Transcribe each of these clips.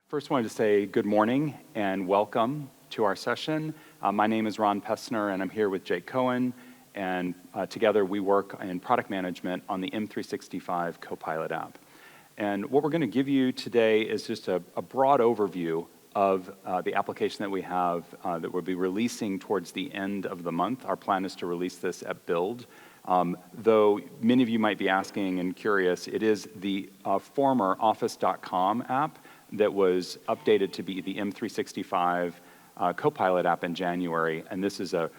First, I wanted to say good morning and welcome to our session. My name is Ron Pessner, and I'm here with Jake Cohen, and together we work in product management on the M365 Copilot app. And what we're going to give you today is just a broad overview of the application that we have that we'll be releasing towards the end of the month. Our plan is to release this at Build. Though many of you might be asking and curious, it is the former Office.com app that was updated to be the M365 Copilot app in January, and this is a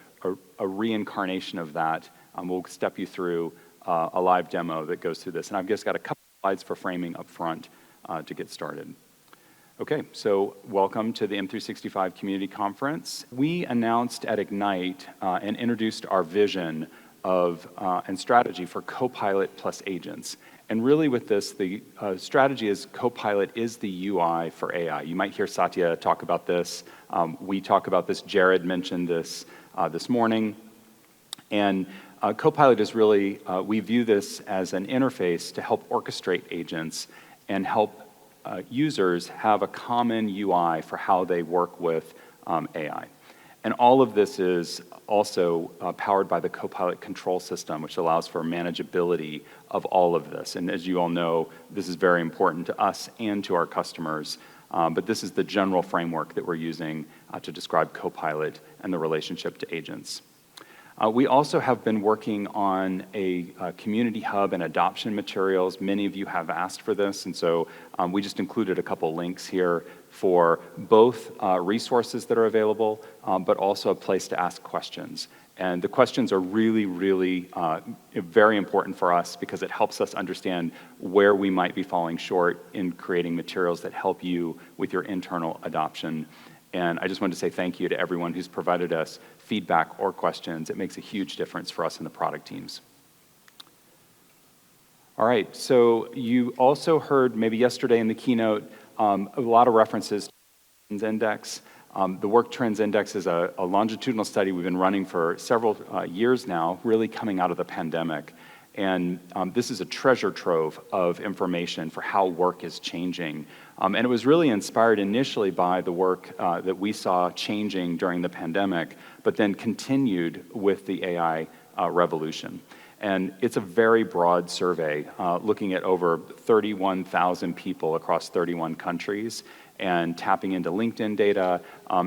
reincarnation of that. We'll step you through a live demo that goes through this, and I've just got a couple of slides for framing up front to get started. Okay, so welcome to the M365 Community Conference. We announced at Ignite and introduced our vision of and strategy for Copilot plus agents. And really with this, the strategy is Copilot is the UI for AI. You might hear Satya talk about this. We talk about this. Jared mentioned this this morning. And Copilot is really, we view this as an interface to help orchestrate agents and help users have a common UI for how they work with AI. And all of this is also powered by the Copilot control system, which allows for manageability of all of this. And as you all know, this is very important to us and to our customers. But this is the general framework that we're using to describe Copilot and the relationship to agents. We also have been working on a community hub and adoption materials. Many of you have asked for this, and so we just included a couple links here for both resources that are available, but also a place to ask questions. And the questions are really, really very important for us because it helps us understand where we might be falling short in creating materials that help you with your internal adoption. And I just wanted to say thank you to everyone who's provided us feedback or questions. It makes a huge difference for us in the product teams. All right, so you also heard maybe yesterday in the keynote a lot of references to the Trends Index. The Work Trends Index is a longitudinal study we've been running for several years now, really coming out of the pandemic. And this is a treasure trove of information for how work is changing. And it was really inspired initially by the work that we saw changing during the pandemic, but then continued with the AI revolution. And it's a very broad survey, looking at over 31,000 people across 31 countries and tapping into LinkedIn data,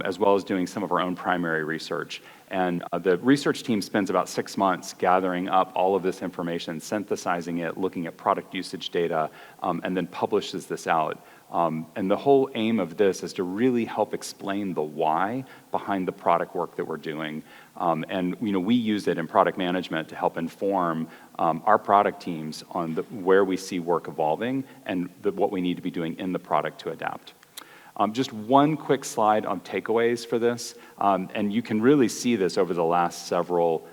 as well as doing some of our own primary research. And the research team spends about 6 months gathering up all of this information, synthesizing it, looking at product usage data, and then publishes this out. And the whole aim of this is to really help explain the why behind the product work that we're doing. And we use it in product management to help inform our product teams on where we see work evolving and what we need to be doing in the product to adapt. Just one quick slide on takeaways for this, and you can really see this over the last several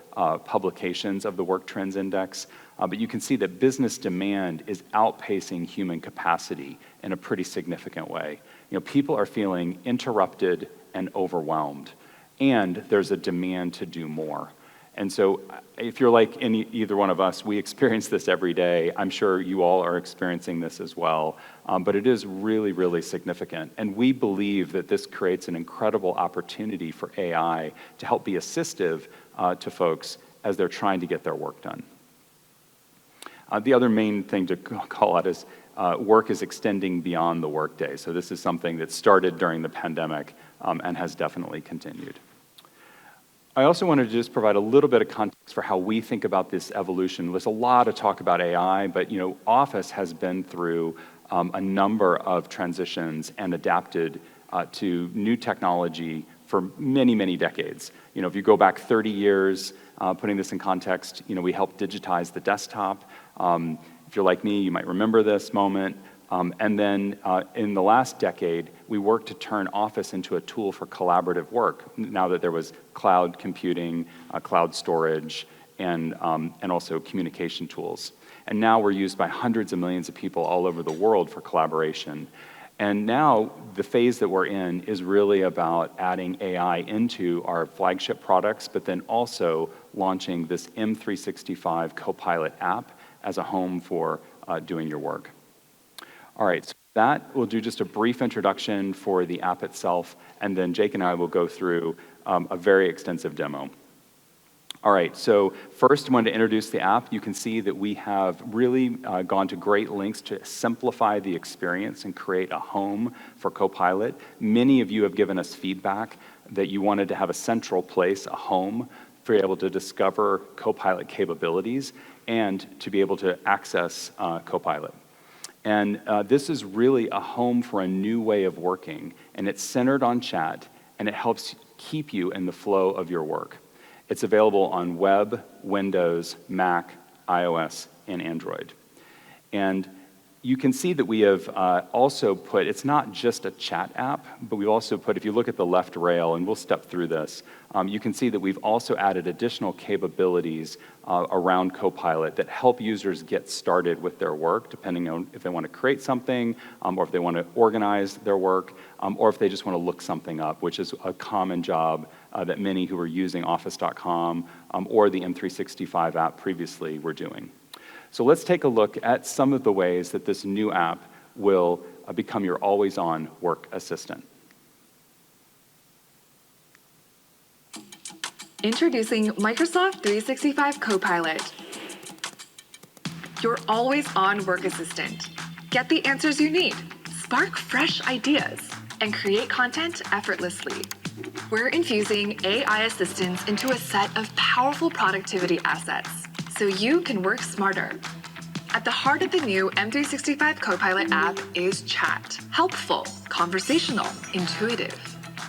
publications of the Work Trends Index, but you can see that business demand is outpacing human capacity in a pretty significant way. People are feeling interrupted and overwhelmed, and there's a demand to do more. And so if you're like either one of us, we experience this every day. I'm sure you all are experiencing this as well, but it is really, really significant. And we believe that this creates an incredible opportunity for AI to help be assistive to folks as they're trying to get their work done. The other main thing to call out is work is extending beyond the workday. So this is something that started during the pandemic and has definitely continued. I also wanted to just provide a little bit of context for how we think about this evolution. There's a lot of talk about AI, but Office has been through a number of transitions and adapted to new technology for many, many decades. If you go back 30 years, putting this in context, we helped digitize the desktop. If you're like me, you might remember this moment. And then in the last decade, we worked to turn Office into a tool for collaborative work, now that there was cloud computing, cloud storage, and also communication tools. And now we're used by hundreds of millions of people all over the world for collaboration. And now the phase that we're in is really about adding AI into our flagship products, but then also launching this M365 Copilot app as a home for doing your work. All right, so That will do just a brief introduction for the app itself, and then Jake and I will go through a very extensive demo. All right, so first I wanted to introduce the app. You can see that we have really gone to great lengths to simplify the experience and create a home for Copilot. Many of you have given us feedback that you wanted to have a central place, a home, for you able to discover Copilot capabilities and to be able to access Copilot. And this is really a home for a new way of working, and it's centered on chat, and it helps keep you in the flow of your work. It's available on web, Windows, Mac, iOS, and Android. And you can see that we have also put, it's not just a chat app, but we've also put, if you look at the left rail, and we'll step through this, you can see that we've also added additional capabilities around Copilot that help users get started with their work, depending on if they want to create something, or if they want to organize their work, or if they just want to look something up, which is a common job that many who are using Office.com or the M365 app previously were doing. So let's take a look at some of the ways that this new app will become your always-on work assistant. Introducing Microsoft 365 Copilot, your always-on work assistant. Get the answers you need, spark fresh ideas, and create content effortlessly. We're infusing AI assistants into a set of powerful productivity assets so you can work smarter. At the heart of the new M365 Copilot app is chat. Helpful, conversational, intuitive.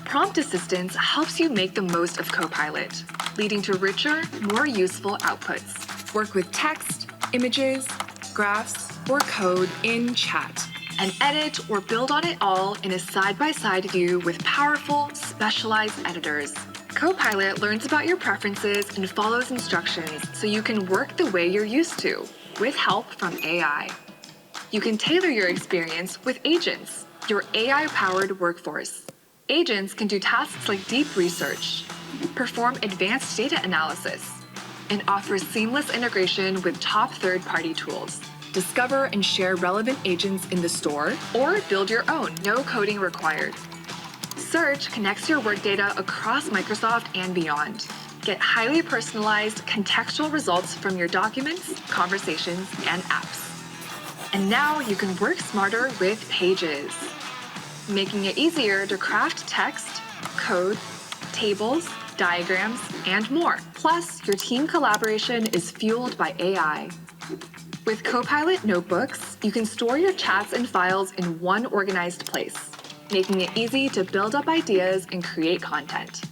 Prompt assistance helps you make the most of Copilot, leading to richer, more useful outputs. Work with text, images, graphs, or code in chat, and edit or build on it all in a side-by-side view with powerful, specialized editors. Copilot learns about your preferences and follows instructions so you can work the way you're used to, with help from AI. You can tailor your experience with agents, your AI-powered workforce. Agents can do tasks like deep research, perform advanced data analysis, and offer seamless integration with top third-party tools. Discover and share relevant agents in the store, or build your own, no coding required. Search connects your work data across Microsoft and beyond. Get highly personalized, contextual results from your documents, conversations, and apps. And now you can work smarter with Pages, making it easier to craft text, code, tables, diagrams, and more. Plus, your team collaboration is fueled by AI. With Copilot Notebooks, you can store your chats and files in one organized place, making it easy to build up ideas and create content.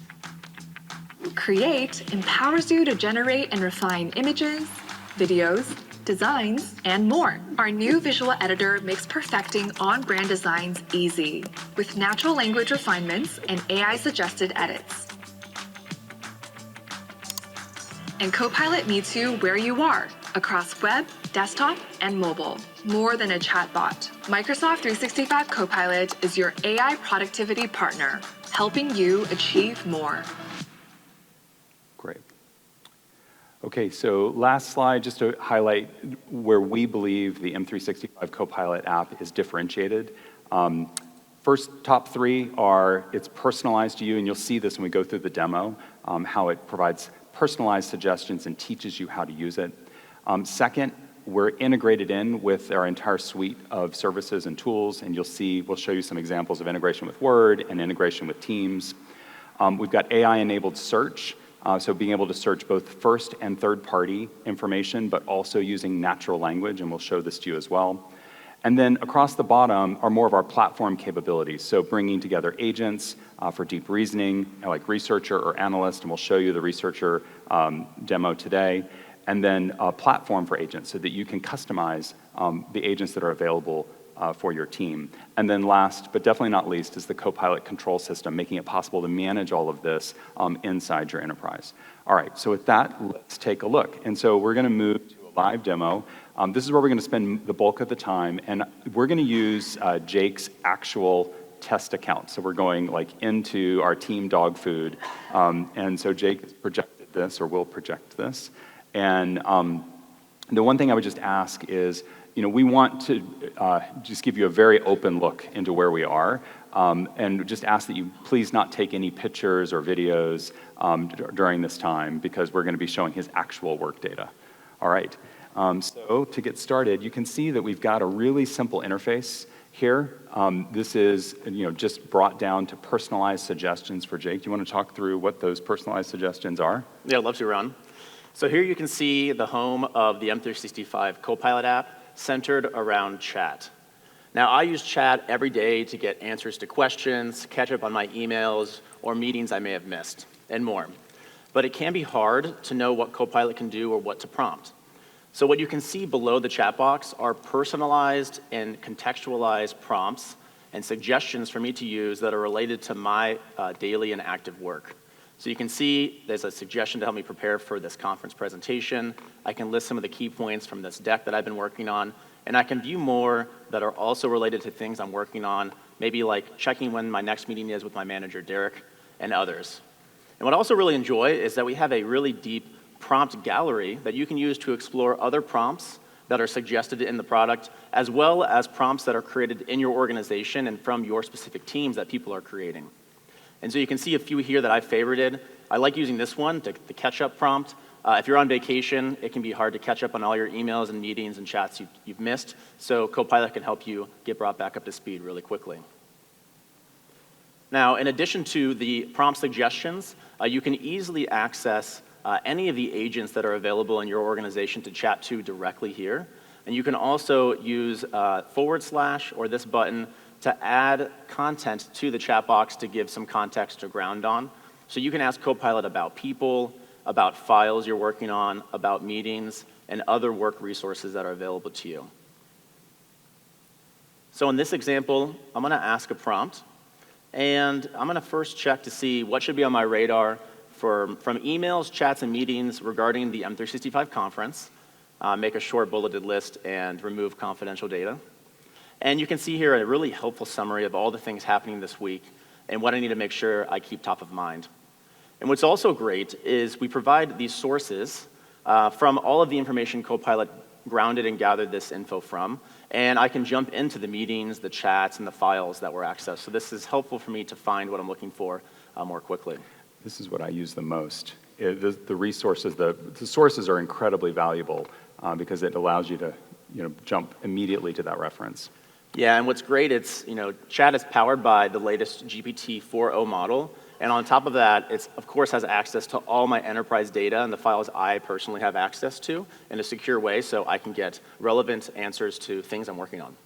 Create empowers you to generate and refine images, videos, designs, and more. Our new visual editor makes perfecting on-brand designs easy, with natural language refinements and AI-suggested edits. And Copilot meets you where you are, across web, desktop, and mobile. More than a chatbot, Microsoft 365 Copilot is your AI productivity partner, helping you achieve more. Great. Okay, so last slide, just to highlight where we believe the M365 Copilot app is differentiated. First, top three are it's personalized to you, and you'll see this when we go through the demo, how it provides personalized suggestions and teaches you how to use it. Second, we're integrated in with our entire suite of services and tools, and you'll see, we'll show you some examples of integration with Word and integration with Teams. We've got AI-enabled search, so being able to search both first and third-party information, but also using natural language, and we'll show this to you as well. And then across the bottom are more of our platform capabilities, so bringing together agents for deep reasoning, like researcher or analyst, and we'll show you the researcher demo today, and then a platform for agents so that you can customize the agents that are available for your team. And then last, but definitely not least, is the Copilot control system, making it possible to manage all of this inside your enterprise. All right, so with that, let's take a look. And so we're gonna move to a live demo. This is where we're gonna spend the bulk of the time, and we're gonna use Jake's actual test account. So we're going like into our team dog food. And so Jake has projected this, or will project this. And the one thing I would just ask is, we want to just give you a very open look into where we are, and just ask that you please not take any pictures or videos during this time, because we're going to be showing his actual work data. All right, so to get started, you can see that we've got a really simple interface here. This is just brought down to personalized suggestions for Jake. Do you want to talk through what those personalized suggestions are? Yeah, I'd love to, Ron. So here you can see the home of the M365 Copilot app centered around chat. Now, I use chat every day to get answers to questions, catch up on my emails, or meetings I may have missed, and more. But it can be hard to know what Copilot can do or what to prompt. So what you can see below the chat box are personalized and contextualized prompts and suggestions for me to use that are related to my daily and active work. So you can see there's a suggestion to help me prepare for this conference presentation. I can list some of the key points from this deck that I've been working on, and I can view more that are also related to things I'm working on, maybe like checking when my next meeting is with my manager, Derek, and others. And what I also really enjoy is that we have a really deep prompt gallery that you can use to explore other prompts that are suggested in the product, as well as prompts that are created in your organization and from your specific teams that people are creating. And so you can see a few here that I've favorited. I like using this one, the catch-up prompt. If you're on vacation, it can be hard to catch up on all your emails and meetings and chats you've missed, so Copilot can help you get brought back up to speed really quickly. Now, in addition to the prompt suggestions, you can easily access any of the agents that are available in your organization to chat to directly here. And you can also use / or this button to add content to the chat box to give some context or ground on. So you can ask Copilot about people, about files you're working on, about meetings, and other work resources that are available to you. So in this example, I'm going to ask a prompt, and I'm going to first check to see what should be on my radar from emails, chats, and meetings regarding the M365 conference, make a short bulleted list, and remove confidential data. And you can see here a really helpful summary of all the things happening this week and what I need to make sure I keep top of mind. And what's also great is we provide these sources from all of the information Copilot grounded and gathered this info from, and I can jump into the meetings, the chats, and the files that were accessed. So this is helpful for me to find what I'm looking for more quickly. This is what I use the most. The resources, the sources are incredibly valuable because it allows you to jump immediately to that reference. Yeah, and what's great, it's, chat is powered by the latest GPT 4.0 model, and on top of that, it of course has access to all my enterprise data and the files I personally have access to in a secure way, so I can get relevant answers to things I'm working on.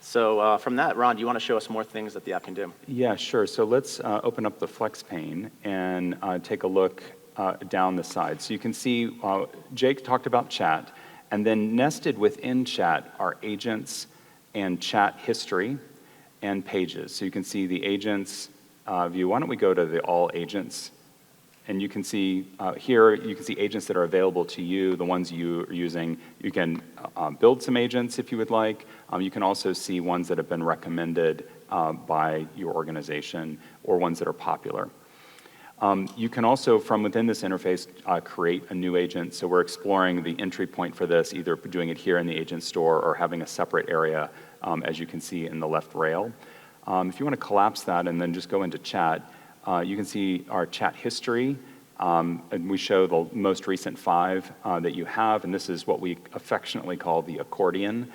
So from that, Ron, do you want to show us more things that the app can do? Yeah, sure. So let's open up the Flex pane and take a look down the side. So you can see Jake talked about chat, and then nested within chat are agents and chat history and pages. So you can see the agents view. Why don't we go to the all agents? And you can see here, you can see agents that are available to you, the ones you are using. You can build some agents if you would like. You can also see ones that have been recommended by your organization or ones that are popular. You can also, from within this interface, create a new agent. So we're exploring the entry point for this, either doing it here in the agent store or having a separate area, as you can see in the left rail. If you want to collapse that and then just go into chat, you can see our chat history, and we show the most recent 5 that you have, and this is what we affectionately call the accordion.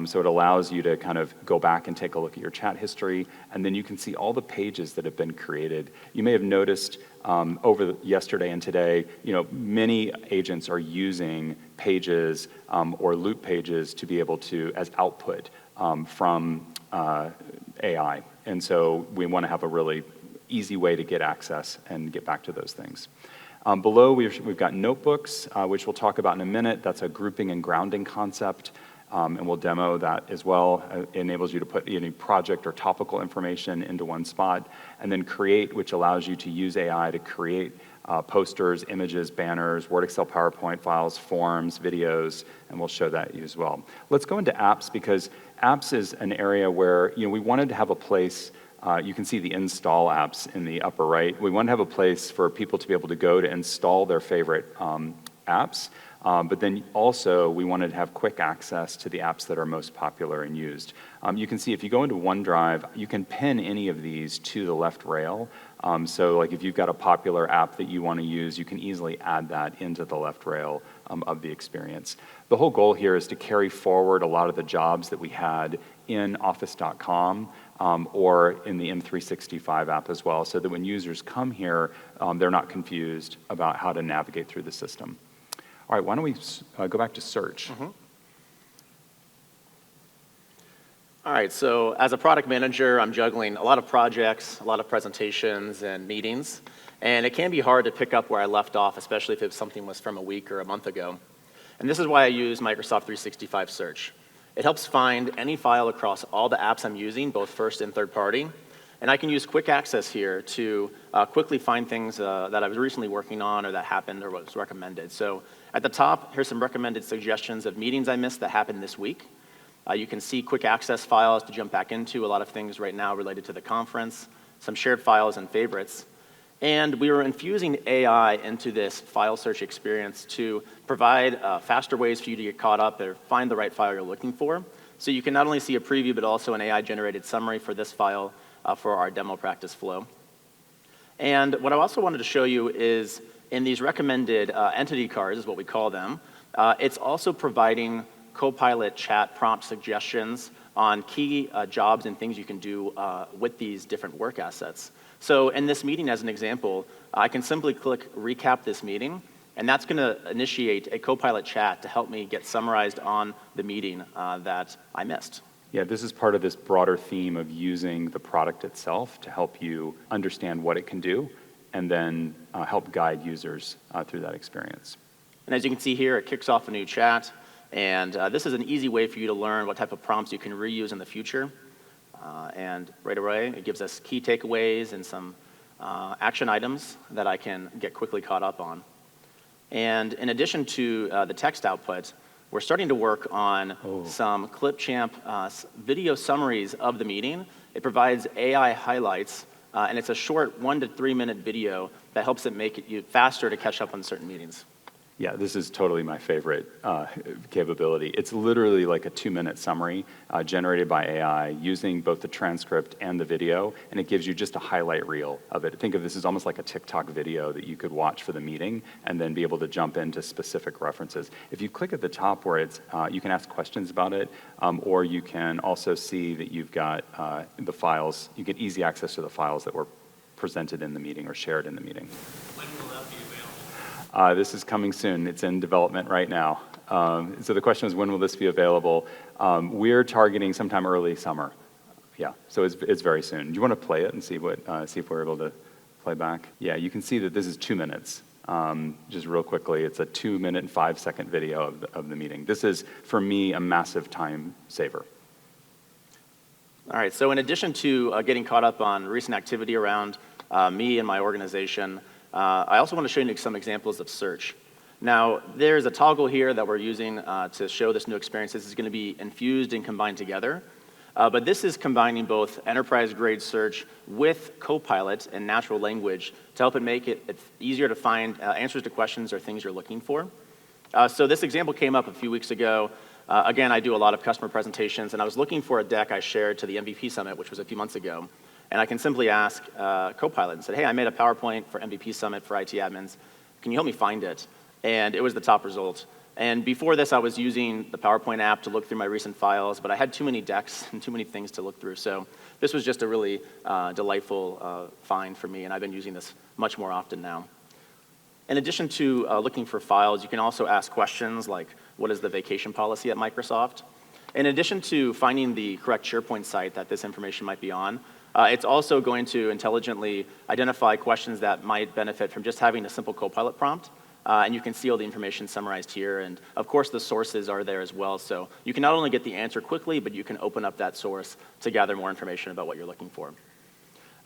So it allows you to kind of go back and take a look at your chat history, and then you can see all the pages that have been created. You may have noticed over yesterday and today, many agents are using pages or loop pages to be able to, as output from AI. And so we want to have a really easy way to get access and get back to those things. Below, we've got notebooks, which we'll talk about in a minute. That's a grouping and grounding concept. And we'll demo that as well. It enables you to put any project or topical information into one spot, and then create, which allows you to use AI to create posters, images, banners, Word, Excel, PowerPoint files, forms, videos, and we'll show that as well. Let's go into apps, because apps is an area where we wanted to have a place. You can see the install apps in the upper right. We want to have a place for people to be able to go to install their favorite apps. But then also, we wanted to have quick access to the apps that are most popular and used. You can see if you go into OneDrive, you can pin any of these to the left rail. So like if you've got a popular app that you want to use, you can easily add that into the left rail of the experience. The whole goal here is to carry forward a lot of the jobs that we had in Office.com or in the M365 app as well, so that when users come here, they're not confused about how to navigate through the system. All right, why don't we go back to search? All right, so as a product manager, I'm juggling a lot of projects, a lot of presentations and meetings, and it can be hard to pick up where I left off, especially if something was from a week or a month ago. And this is why I use Microsoft 365 Search. It helps find any file across all the apps I'm using, both first and third party, and I can use quick access here to quickly find things that I was recently working on or that happened or was recommended. So at the top, here's some recommended suggestions of meetings I missed that happened this week. You can see quick access files to jump back into, a lot of things right now related to the conference, some shared files and favorites. And we were infusing AI into this file search experience to provide faster ways for you to get caught up or find the right file you're looking for. So you can not only see a preview, but also an AI-generated summary for this file for our demo practice flow. And what I also wanted to show you is in these recommended entity cards, is what we call them, it's also providing Copilot chat prompt suggestions on key jobs and things you can do with these different work assets. So in this meeting, as an example, I can simply click Recap this meeting, and that's going to initiate a Copilot chat to help me get summarized on the meeting that I missed. Yeah, this is part of this broader theme of using the product itself to help you understand what it can do and then help guide users through that experience. And as you can see here, it kicks off a new chat. And this is an easy way for you to learn what type of prompts you can reuse in the future. And right away, it gives us key takeaways and some action items that I can get quickly caught up on. And in addition to the text output, we're starting to work on some Clipchamp video summaries of the meeting. It provides AI highlights, and it's a short 1 to 3 minute video that helps it make it faster to catch up on certain meetings. Yeah, this is totally my favorite capability. It's literally like a 2-minute summary generated by AI using both the transcript and the video, and it gives you just a highlight reel of it. Think of this as almost like a TikTok video that you could watch for the meeting and then be able to jump into specific references. If you click at the top where it's, you can ask questions about it, or you can also see that you've got the files, you get easy access to the files that were presented in the meeting or shared in the meeting. When will that be available? This is coming soon. It's in development right now. So the question is, when will this be available? We're targeting sometime early summer. Yeah, so it's very soon. Do you want to play it and see if we're able to play back? Yeah, you can see that this is 2 minutes. Just real quickly, it's a 2-minute and 5-second video of the meeting. This is, for me, a massive time saver. All right, so in addition to getting caught up on recent activity around me and my organization, I also want to show you some examples of search. Now, there's a toggle here that we're using to show this new experience. This is going to be infused and combined together. But this is combining both enterprise-grade search with Copilot and natural language to help it make it easier to find answers to questions or things you're looking for. So this example came up a few weeks ago. Again, I do a lot of customer presentations, and I was looking for a deck I shared to the MVP Summit, which was a few months ago. And I can simply ask Copilot and say, hey, I made a PowerPoint for MVP Summit for IT admins. Can you help me find it? And it was the top result. And before this, I was using the PowerPoint app to look through my recent files, but I had too many decks and too many things to look through. So this was just a really delightful find for me, and I've been using this much more often now. In addition to looking for files, you can also ask questions like, what is the vacation policy at Microsoft? In addition to finding the correct SharePoint site that this information might be on, it's also going to intelligently identify questions that might benefit from just having a simple Copilot prompt. And you can see all the information summarized here. And of course, the sources are there as well. So you can not only get the answer quickly, but you can open up that source to gather more information about what you're looking for.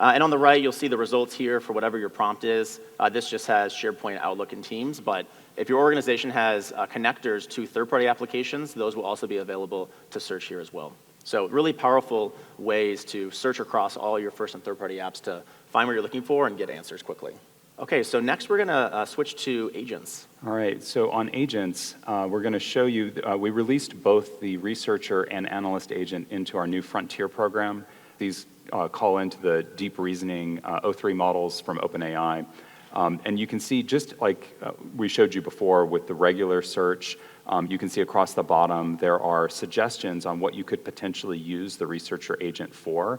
And on the right, you'll see the results here for whatever your prompt is. This just has SharePoint, Outlook, and Teams. But if your organization has connectors to third-party applications, those will also be available to search here as well. So really powerful ways to search across all your first and third-party apps to find what you're looking for and get answers quickly. Okay, so next we're going to switch to agents. All right, so on agents, we're going to show you, we released both the researcher and analyst agent into our new Frontier program. These call into the deep reasoning O3 models from OpenAI. And you can see, just like we showed you before with the regular search, you can see across the bottom there are suggestions on what you could potentially use the researcher agent for.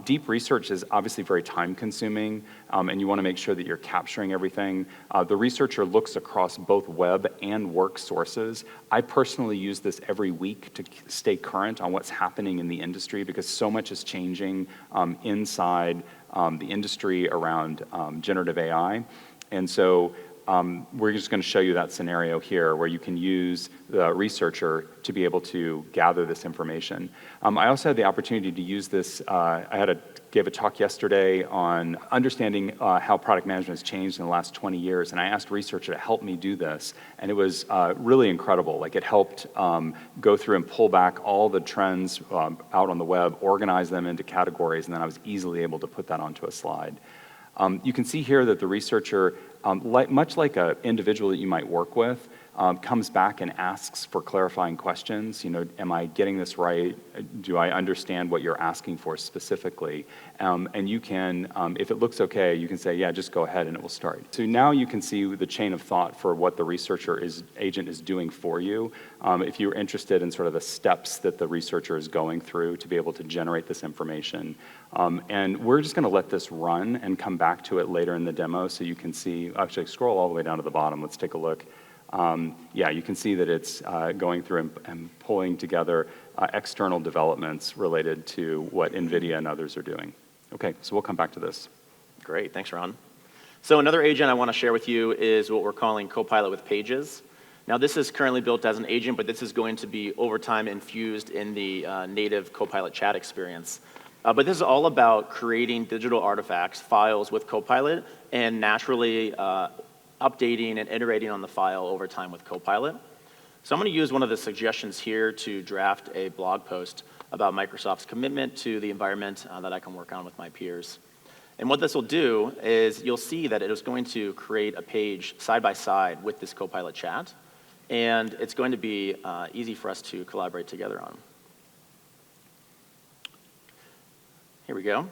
Deep research is obviously very time consuming, and you want to make sure that you're capturing everything. The researcher looks across both web and work sources. I personally use this every week to stay current on what's happening in the industry, because so much is changing inside the industry around generative AI. And so we're just going to show you that scenario here where you can use the researcher to be able to gather this information. I also had the opportunity to use this. Gave a talk yesterday on understanding how product management has changed in the last 20 years, and I asked researcher to help me do this, and it was really incredible. Like, it helped go through and pull back all the trends out on the web, organize them into categories, and then I was easily able to put that onto a slide. You can see here that the researcher, much like an individual that you might work with, comes back and asks for clarifying questions. You know, am I getting this right? Do I understand what you're asking for specifically? And you can, if it looks okay, you can say, yeah, just go ahead and it will start. So now you can see the chain of thought for what the researcher agent is doing for you. If you're interested in sort of the steps that the researcher is going through to be able to generate this information. And we're just going to let this run and come back to it later in the demo so you can see. Actually, scroll all the way down to the bottom. Let's take a look. Yeah, you can see that it's going through and pulling together external developments related to what NVIDIA and others are doing. Okay, so we'll come back to this. Great, thanks, Ron. So another agent I want to share with you is what we're calling Copilot with Pages. Now, this is currently built as an agent, but this is going to be over time infused in the native Copilot chat experience. But this is all about creating digital artifacts, files with Copilot, and naturally updating and iterating on the file over time with Copilot. So I'm going to use one of the suggestions here to draft a blog post about Microsoft's commitment to the environment that I can work on with my peers. And what this will do is you'll see that it is going to create a page side by side with this Copilot chat, and it's going to be easy for us to collaborate together on. Here we go.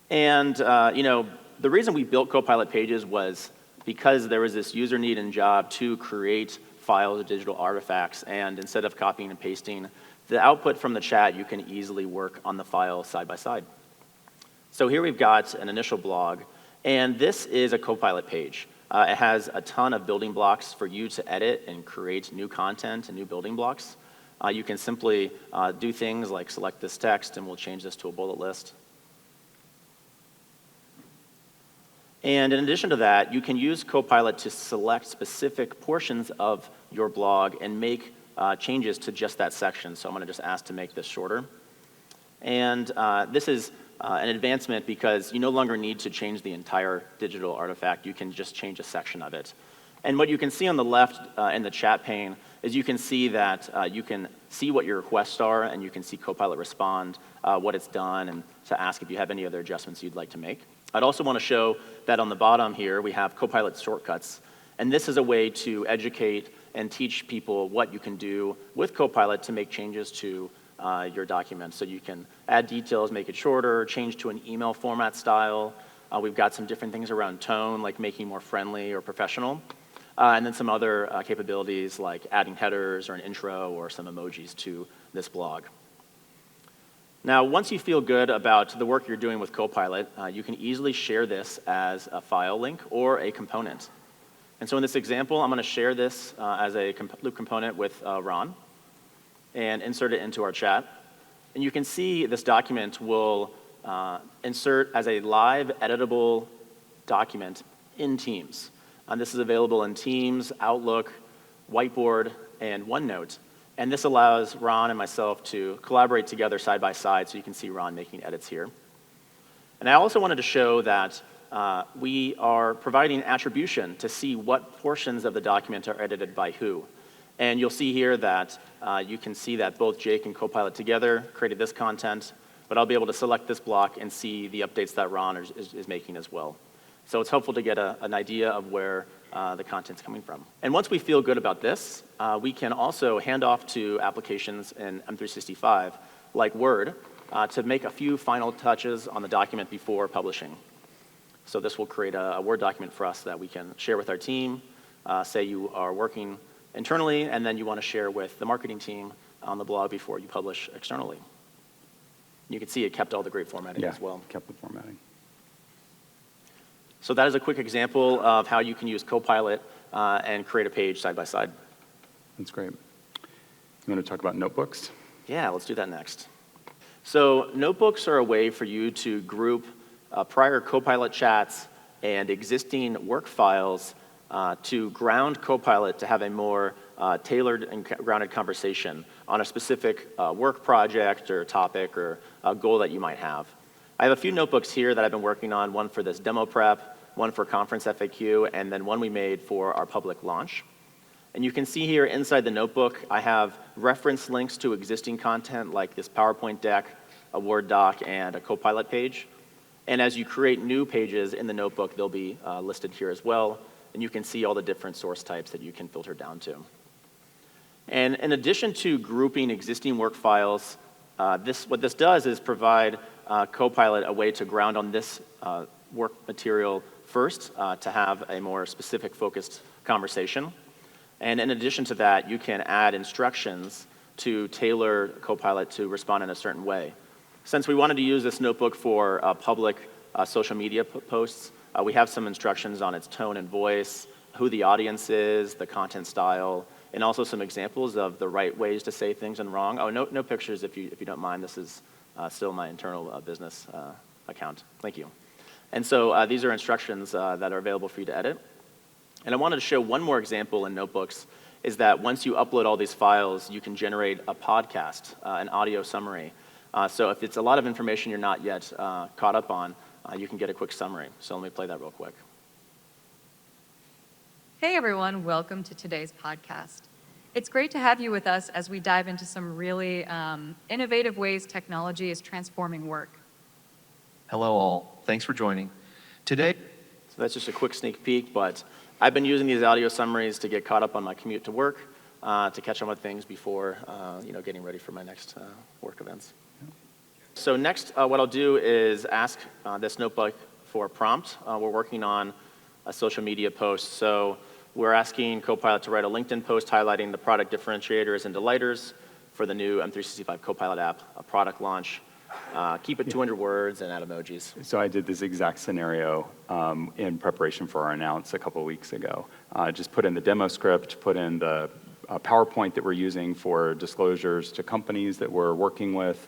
And you know, the reason we built Copilot Pages was because there was this user need and job to create files of digital artifacts, and instead of copying and pasting the output from the chat, you can easily work on the file side by side. So here we've got an initial blog, and this is a Copilot page. It has a ton of building blocks for you to edit and create new content and new building blocks. You can simply do things like select this text, and we'll change this to a bullet list. And in addition to that, you can use Copilot to select specific portions of your blog and make changes to just that section. So I'm going to just ask to make this shorter. And this is an advancement because you no longer need to change the entire digital artifact. You can just change a section of it. And what you can see on the left in the chat pane is you can see that you can see what your requests are, and you can see Copilot respond, what it's done, and to ask if you have any other adjustments you'd like to make. I'd also want to show that on the bottom here, we have Copilot shortcuts. And this is a way to educate and teach people what you can do with Copilot to make changes to your document. So you can add details, make it shorter, change to an email format style. We've got some different things around tone, like making more friendly or professional. And then some other capabilities like adding headers or an intro or some emojis to this blog. Now, once you feel good about the work you're doing with Copilot, you can easily share this as a file link or a component. And so in this example, I'm going to share this as a loop component with Ron and insert it into our chat. And you can see this document will insert as a live editable document in Teams. And this is available in Teams, Outlook, Whiteboard, and OneNote. And this allows Ron and myself to collaborate together side by side, so you can see Ron making edits here. And I also wanted to show that we are providing attribution to see what portions of the document are edited by who. And you'll see here that you can see that both Jake and Copilot together created this content, but I'll be able to select this block and see the updates that Ron is making as well. So it's helpful to get an idea of where the content's coming from. And once we feel good about this, we can also hand off to applications in M365, like Word, to make a few final touches on the document before publishing. So this will create a Word document for us that we can share with our team. Say you are working internally, and then you want to share with the marketing team on the blog before you publish externally. You can see it kept all the great formatting as well. Kept the formatting. So that is a quick example of how you can use Copilot and create a page side by side. That's great. You want to talk about notebooks? Yeah, let's do that next. So notebooks are a way for you to group prior Copilot chats and existing work files to ground Copilot to have a more tailored and grounded conversation on a specific work project or topic or a goal that you might have. I have a few notebooks here that I've been working on, one for this demo prep, one for conference FAQ, and then one we made for our public launch. And you can see here inside the notebook, I have reference links to existing content like this PowerPoint deck, a Word doc, and a Copilot page. And as you create new pages in the notebook, they'll be listed here as well. And you can see all the different source types that you can filter down to. And in addition to grouping existing work files, what this does is provide Copilot a way to ground on this work material first to have a more specific focused conversation. And in addition to that, you can add instructions to tailor Copilot to respond in a certain way. Since we wanted to use this notebook for public social media posts, we have some instructions on its tone and voice, who the audience is, the content style, and also some examples of the right ways to say things and wrong. Oh, no pictures if you don't mind. This is still my internal business account. Thank you. And so these are instructions that are available for you to edit. And I wanted to show one more example in notebooks is that once you upload all these files, you can generate a podcast, an audio summary. So if it's a lot of information you're not yet caught up on, you can get a quick summary. So let me play that real quick. Hey everyone, welcome to today's podcast. It's great to have you with us as we dive into some really innovative ways technology is transforming work. Hello all, thanks for joining. Today, So that's just a quick sneak peek, but I've been using these audio summaries to get caught up on my commute to work, to catch up on things before getting ready for my next work events. So next, what I'll do is ask this notebook for a prompt. We're working on a social media post. So we're asking Copilot to write a LinkedIn post highlighting the product differentiators and delighters for the new M365 Copilot app, a product launch. Keep it 200 words and add emojis. So I did this exact scenario in preparation for our announce a couple of weeks ago. Just put in the demo script, put in the PowerPoint that we're using for disclosures to companies that we're working with,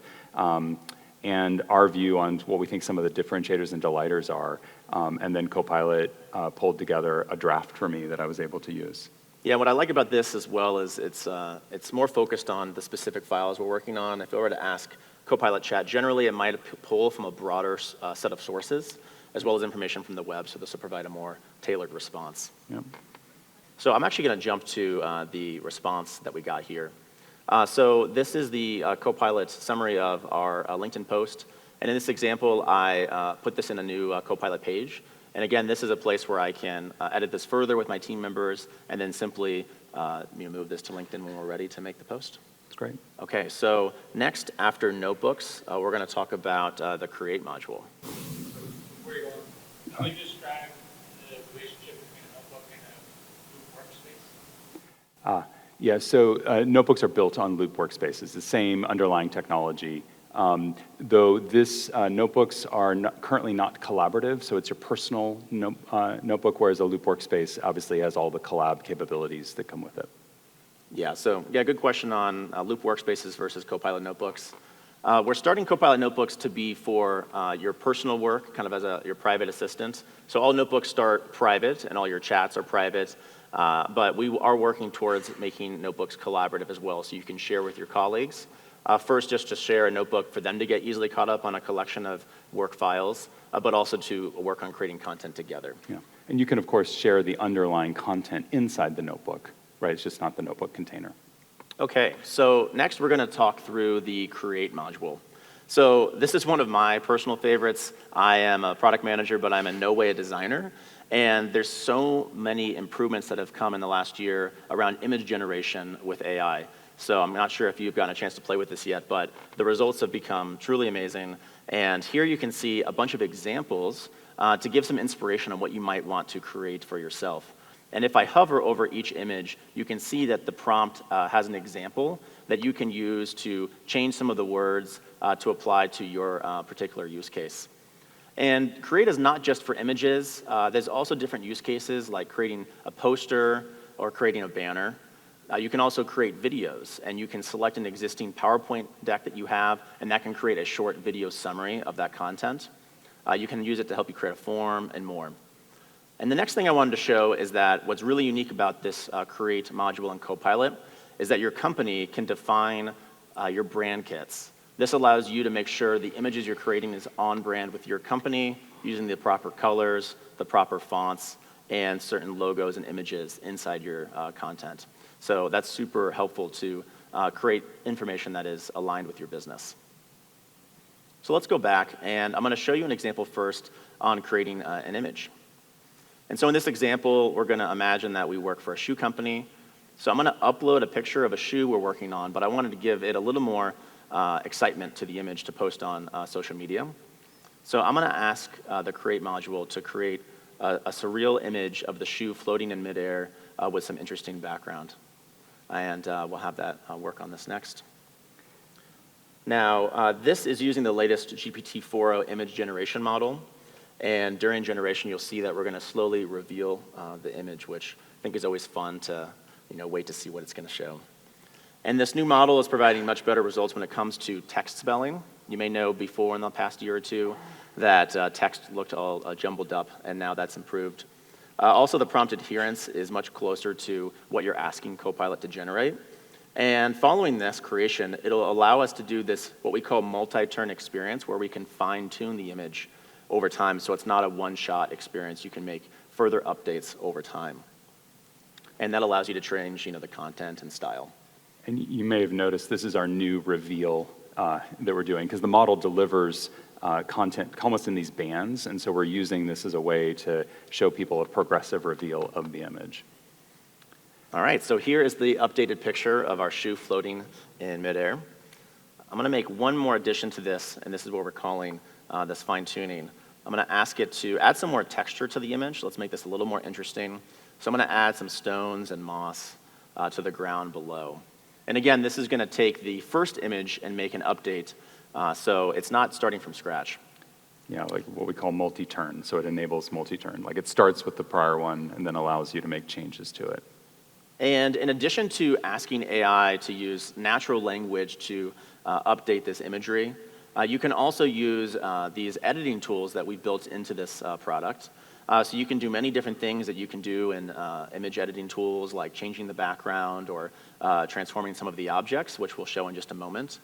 and our view on what we think some of the differentiators and delighters are. And then Copilot pulled together a draft for me that I was able to use. Yeah, what I like about this as well is it's more focused on the specific files we're working on. If I were to ask Copilot Chat, generally it might pull from a broader set of sources, as well as information from the web, so this will provide a more tailored response. Yep. So I'm actually going to jump to the response that we got here. So this is the Copilot summary of our LinkedIn post. And in this example, I put this in a new Copilot page. And again, this is a place where I can edit this further with my team members and then simply move this to LinkedIn when we're ready to make the post. That's great. Okay, so next, after notebooks, we're going to talk about the Create module. Where you going? Can you describe the relationship between a notebook and a Loop workspace? Yeah, so notebooks are built on Loop workspaces, the same underlying technology. Though this notebooks are currently not collaborative, so it's your personal notebook, whereas a Loop workspace obviously has all the collab capabilities that come with it. Yeah, so good question on Loop workspaces versus Copilot notebooks. We're starting Copilot notebooks to be for your personal work, kind of as your private assistant. So all notebooks start private and all your chats are private, but we are working towards making notebooks collaborative as well, so you can share with your colleagues. First, just to share a notebook for them to get easily caught up on a collection of work files, but also to work on creating content together. Yeah, and you can, of course, share the underlying content inside the notebook, right? It's just not the notebook container. Okay, so next we're going to talk through the Create module. So this is one of my personal favorites. I am a product manager, but I'm in no way a designer. And there's so many improvements that have come in the last year around image generation with AI. So I'm not sure if you've gotten a chance to play with this yet, but the results have become truly amazing. And here you can see a bunch of examples to give some inspiration on what you might want to create for yourself. And if I hover over each image, you can see that the prompt has an example that you can use to change some of the words to apply to your particular use case. And Create is not just for images. There's also different use cases like creating a poster or creating a banner. You can also create videos, and you can select an existing PowerPoint deck that you have, and that can create a short video summary of that content. You can use it to help you create a form and more. And the next thing I wanted to show is that what's really unique about this Create module in Copilot is that your company can define your brand kits. This allows you to make sure the images you're creating is on brand with your company, using the proper colors, the proper fonts, and certain logos and images inside your content. So that's super helpful to create information that is aligned with your business. So let's go back, and I'm going to show you an example first on creating an image. And so in this example, we're going to imagine that we work for a shoe company. So I'm going to upload a picture of a shoe we're working on, but I wanted to give it a little more excitement to the image to post on social media. So I'm going to ask the Create module to create a surreal image of the shoe floating in midair with some interesting background. And we'll have that work on this next. Now, this is using the latest GPT-4o image generation model. And during generation, you'll see that we're going to slowly reveal the image, which I think is always fun to wait to see what it's going to show. And this new model is providing much better results when it comes to text spelling. You may know before in the past year or two that text looked all jumbled up, and now that's improved. Also, the prompt adherence is much closer to what you're asking Copilot to generate. And following this creation, it'll allow us to do this, what we call multi-turn experience, where we can fine-tune the image over time, so it's not a one-shot experience. You can make further updates over time. And that allows you to change the content and style. And you may have noticed this is our new reveal that we're doing, because the model delivers content almost in these bands, and so we're using this as a way to show people a progressive reveal of the image. All right, so here is the updated picture of our shoe floating in midair. I'm going to make one more addition to this, and this is what we're calling this fine-tuning. I'm going to ask it to add some more texture to the image. Let's make this a little more interesting. So I'm going to add some stones and moss to the ground below. And again, this is going to take the first image and make an update, so it's not starting from scratch. Yeah, like what we call multi-turn, so it enables multi-turn. Like it starts with the prior one and then allows you to make changes to it. And in addition to asking AI to use natural language to update this imagery, you can also use these editing tools that we've built into this product. So you can do many different things that you can do in image editing tools, like changing the background or transforming some of the objects, which we'll show in just a moment.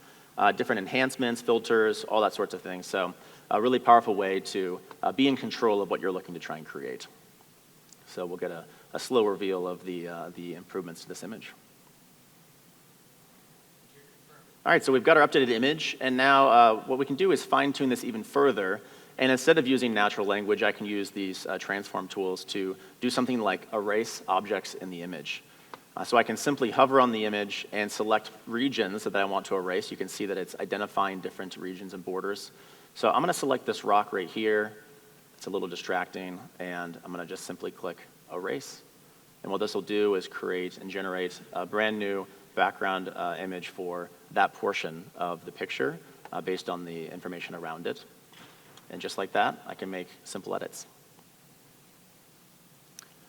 Different enhancements, filters, all that sorts of things. So a really powerful way to be in control of what you're looking to try and create. So we'll get a slow reveal of the improvements to this image. All right, so we've got our updated image, and now what we can do is fine-tune this even further. And instead of using natural language, I can use these transform tools to do something like erase objects in the image. So I can simply hover on the image and select regions that I want to erase. You can see that it's identifying different regions and borders. So I'm going to select this rock right here. It's a little distracting, and I'm going to just simply click erase. And what this will do is create and generate a brand new background image for that portion of the picture based on the information around it. And just like that, I can make simple edits.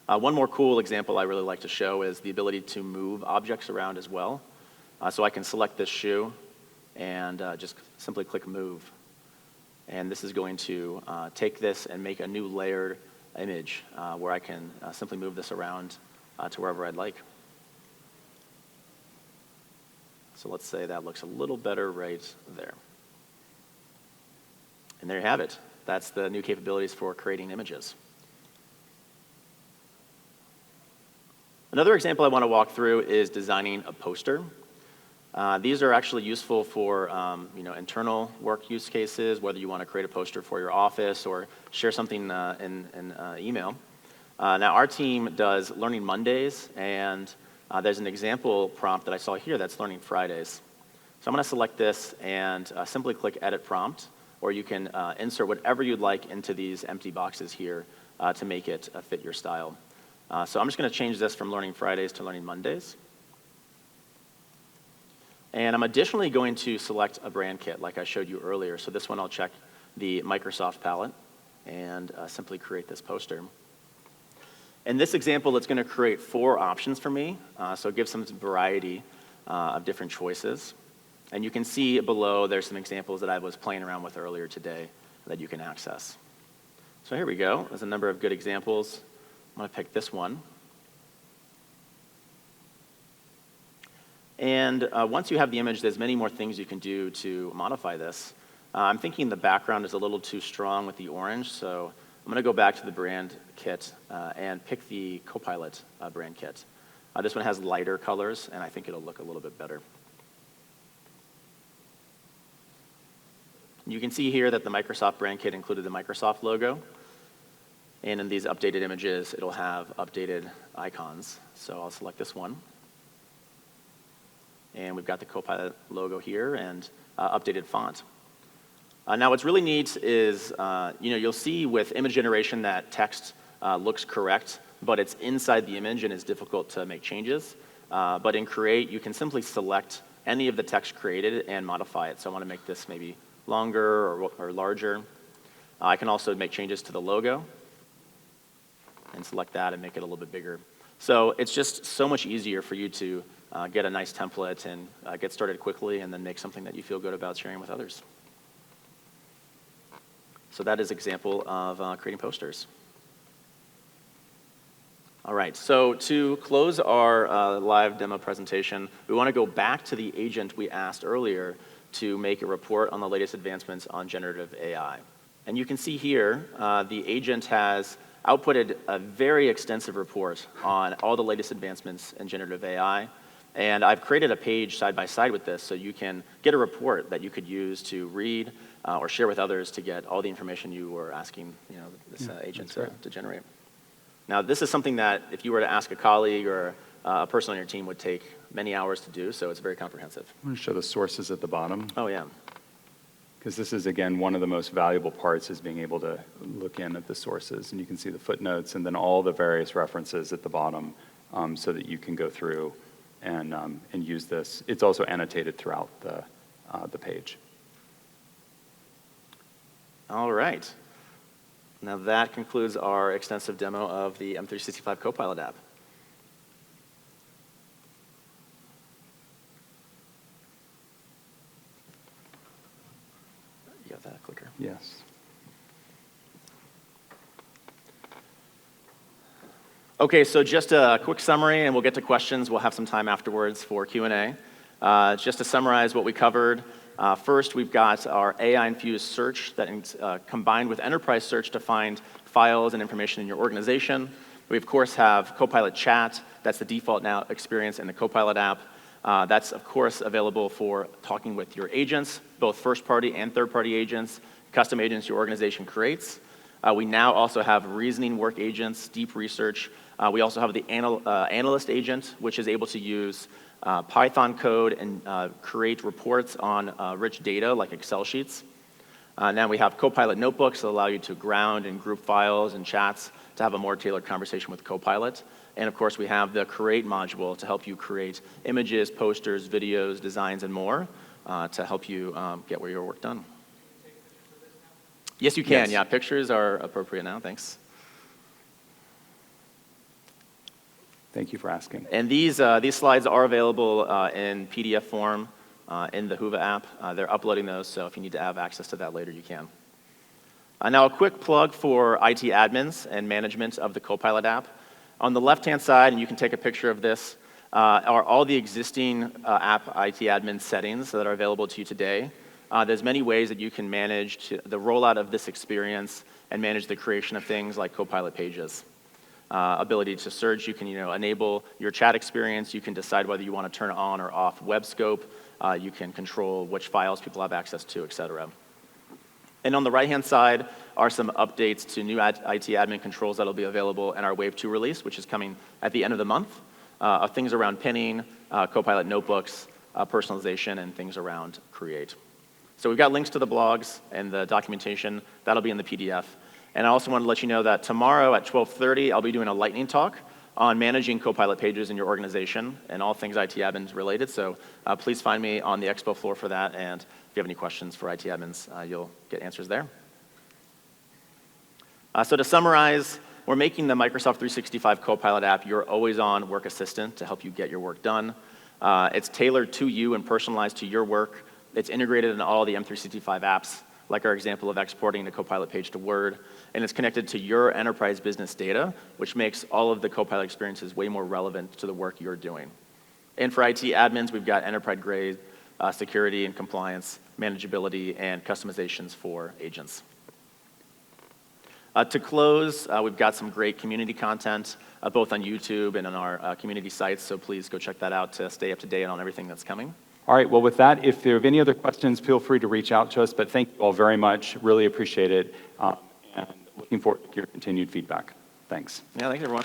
One more cool example I really like to show is the ability to move objects around as well. So I can select this shoe and just simply click move. And this is going to take this and make a new layered image where I can simply move this around to wherever I'd like. So let's say that looks a little better right there. And there you have it. That's the new capabilities for creating images. Another example I want to walk through is designing a poster. These are actually useful for internal work use cases, whether you want to create a poster for your office or share something in email. Now, our team does Learning Mondays, and there's an example prompt that I saw here that's Learning Fridays. So I'm going to select this and simply click Edit Prompt, or you can insert whatever you'd like into these empty boxes here to make it fit your style. So I'm just going to change this from Learning Fridays to Learning Mondays. And I'm additionally going to select a brand kit like I showed you earlier. So this one I'll check the Microsoft palette and simply create this poster. In this example, it's going to create 4 options for me, so it gives some variety of different choices. And you can see below there's some examples that I was playing around with earlier today that you can access. So here we go. There's a number of good examples. I'm going to pick this one. And once you have the image, there's many more things you can do to modify this. I'm thinking the background is a little too strong with the orange, so I'm going to go back to the brand kit and pick the Copilot brand kit. This one has lighter colors, and I think it'll look a little bit better. You can see here that the Microsoft brand kit included the Microsoft logo. And in these updated images, it'll have updated icons. So I'll select this one. And we've got the Copilot logo here and updated font. Now, what's really neat is, you'll see with image generation that text looks correct, but it's inside the image and it's difficult to make changes. But in Create, you can simply select any of the text created and modify it. So I want to make this maybe longer or larger. I can also make changes to the logo and select that and make it a little bit bigger. So it's just so much easier for you to get a nice template and get started quickly and then make something that you feel good about sharing with others. So that is an example of creating posters. All right, so to close our live demo presentation, we want to go back to the agent we asked earlier to make a report on the latest advancements on generative AI. And you can see here, the agent has outputted a very extensive report on all the latest advancements in generative AI. And I've created a page side by side with this so you can get a report that you could use to read or share with others to get all the information you were asking this agent to generate. Now, this is something that if you were to ask a colleague or a person on your team would take many hours to do, so it's very comprehensive. I'm going to show the sources at the bottom. Oh, yeah. Because this is, again, one of the most valuable parts is being able to look in at the sources. And you can see the footnotes and then all the various references at the bottom so that you can go through and use this. It's also annotated throughout the page. All right. Now that concludes our extensive demo of the M365 Copilot app. You got that clicker? Yes. Okay, so just a quick summary, and we'll get to questions. We'll have some time afterwards for Q&A. Just to summarize what we covered, first, we've got our AI-infused search that combined with enterprise search to find files and information in your organization. We, of course, have Copilot Chat. That's the default now experience in the Copilot app. That's, of course, available for talking with your agents, both first-party and third-party agents, custom agents your organization creates. We now also have reasoning work agents, deep research. We also have the analyst agent, which is able to use Python code and create reports on rich data like Excel sheets. Now we have Copilot notebooks that allow you to ground and group files and chats to have a more tailored conversation with Copilot. And of course, we have the Create module to help you create images, posters, videos, designs, and more to help you get your work done. Yes, you can. Yes. Yeah, pictures are appropriate now. Thanks. Thank you for asking. And these slides are available in PDF form in the Whova app. They're uploading those, so if you need to have access to that later, you can. Now, a quick plug for IT admins and management of the Copilot app. On the left-hand side, and you can take a picture of this, are all the existing app IT admin settings that are available to you today. There's many ways that you can manage the rollout of this experience and manage the creation of things like Copilot Pages. Ability to search, you can enable your chat experience. You can decide whether you want to turn on or off web scope. You can control which files people have access to, et cetera. And on the right-hand side are some updates to new IT admin controls that'll be available in our Wave 2 release, which is coming at the end of the month. Things around pinning, Copilot notebooks, personalization, and things around Create. So we've got links to the blogs and the documentation. That'll be in the PDF. And I also want to let you know that tomorrow at 12:30, I'll be doing a lightning talk on managing Copilot pages in your organization and all things IT admins related. So please find me on the expo floor for that. And if you have any questions for IT admins, you'll get answers there. So to summarize, we're making the Microsoft 365 Copilot app your always-on work assistant to help you get your work done. It's tailored to you and personalized to your work. It's integrated in all the M365 apps, like our example of exporting the Copilot page to Word. And it's connected to your enterprise business data, which makes all of the Copilot experiences way more relevant to the work you're doing. And for IT admins, we've got enterprise-grade security and compliance, manageability, and customizations for agents. To close, we've got some great community content, both on YouTube and on our community sites, so please go check that out to stay up to date on everything that's coming. All right, well, with that, if there are any other questions, feel free to reach out to us, but thank you all very much. Really appreciate it, and looking forward to your continued feedback. Thanks. Yeah, thanks, everyone.